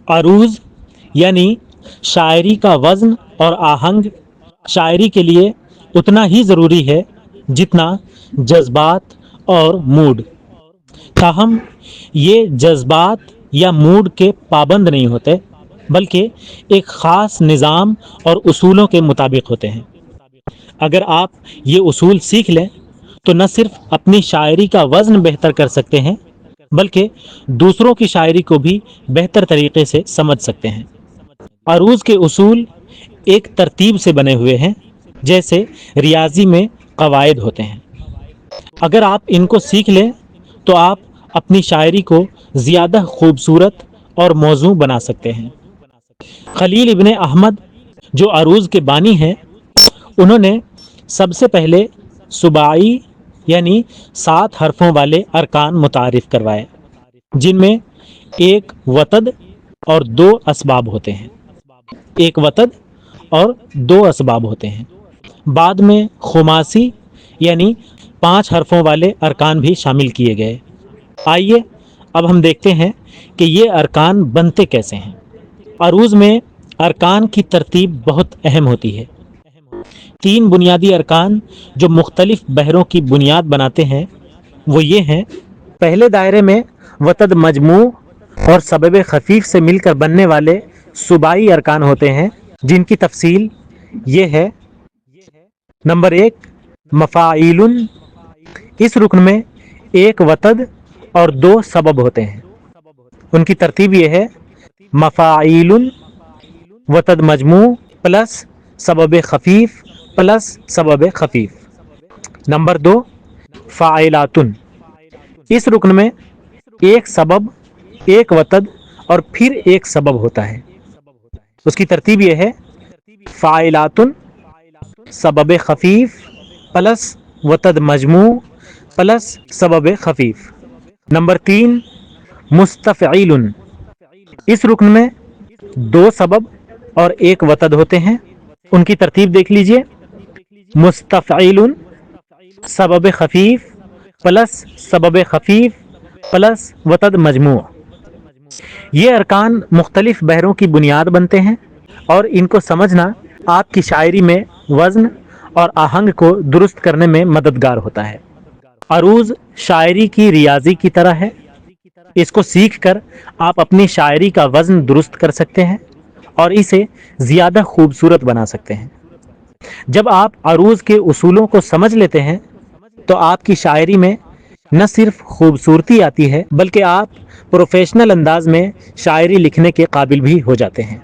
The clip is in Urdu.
عروض یعنی شاعری کا وزن اور آہنگ شاعری کے لیے اتنا ہی ضروری ہے جتنا جذبات اور موڈ۔ تاہم یہ جذبات یا موڈ کے پابند نہیں ہوتے، بلکہ ایک خاص نظام اور اصولوں کے مطابق ہوتے ہیں۔ اگر آپ یہ اصول سیکھ لیں تو نہ صرف اپنی شاعری کا وزن بہتر کر سکتے ہیں، بلکہ دوسروں کی شاعری کو بھی بہتر طریقے سے سمجھ سکتے ہیں۔ عروض کے اصول ایک ترتیب سے بنے ہوئے ہیں، جیسے ریاضی میں قواعد ہوتے ہیں۔ اگر آپ ان کو سیکھ لیں تو آپ اپنی شاعری کو زیادہ خوبصورت اور موزوں بنا سکتے ہیں۔ خلیل ابن احمد جو عروض کے بانی ہیں، انہوں نے سب سے پہلے سباعی یعنی 7 حرفوں والے ارکان متعارف کروائے، جن میں ایک وتد اور 2 اسباب ہوتے ہیں۔ ایک وتد اور 2 اسباب ہوتے ہیں۔ بعد میں خماسی یعنی 5 حرفوں والے ارکان بھی شامل کیے گئے۔ آئیے اب ہم دیکھتے ہیں کہ یہ ارکان بنتے کیسے ہیں۔ عروض میں ارکان کی ترتیب بہت اہم ہوتی ہے۔ 3 بنیادی ارکان جو مختلف بحروں کی بنیاد بناتے ہیں وہ یہ ہیں۔ پہلے دائرے میں وتد مجموع اور سبب خفیف سے مل کر بننے والے سباعی ارکان ہوتے ہیں، جن کی تفصیل یہ ہے۔ نمبر 1 مفاعیل، اس رکن میں 1 وتد اور 2 سبب ہوتے ہیں۔ ان کی ترتیب یہ ہے: مفاعیل وتد مجموع پلس سبب خفیف پلس سبب خفیف۔ نمبر 2 فاعلات، اس رکن میں 1 سبب 1 وتد اور پھر 1 سبب ہوتا ہے۔ اس کی ترتیب یہ ہے: فاعلات سبب خفیف پلس وتد مجموع پلس سبب خفیف۔ نمبر 3 مستفعیل، اس رکن میں 2 سبب اور 1 وتد ہوتے ہیں۔ ان کی ترتیب دیکھ لیجئے: مستفعیل سبب خفیف پلس سبب خفیف پلس وتد مجموع۔ یہ ارکان مختلف بحروں کی بنیاد بنتے ہیں اور ان کو سمجھنا آپ کی شاعری میں وزن اور آہنگ کو درست کرنے میں مددگار ہوتا ہے۔ عروض شاعری کی ریاضی کی طرح ہے۔ اس کو سیکھ کر آپ اپنی شاعری کا وزن درست کر سکتے ہیں اور اسے زیادہ خوبصورت بنا سکتے ہیں۔ جب آپ عروض کے اصولوں کو سمجھ لیتے ہیں تو آپ کی شاعری میں نہ صرف خوبصورتی آتی ہے، بلکہ آپ پروفیشنل انداز میں شاعری لکھنے کے قابل بھی ہو جاتے ہیں۔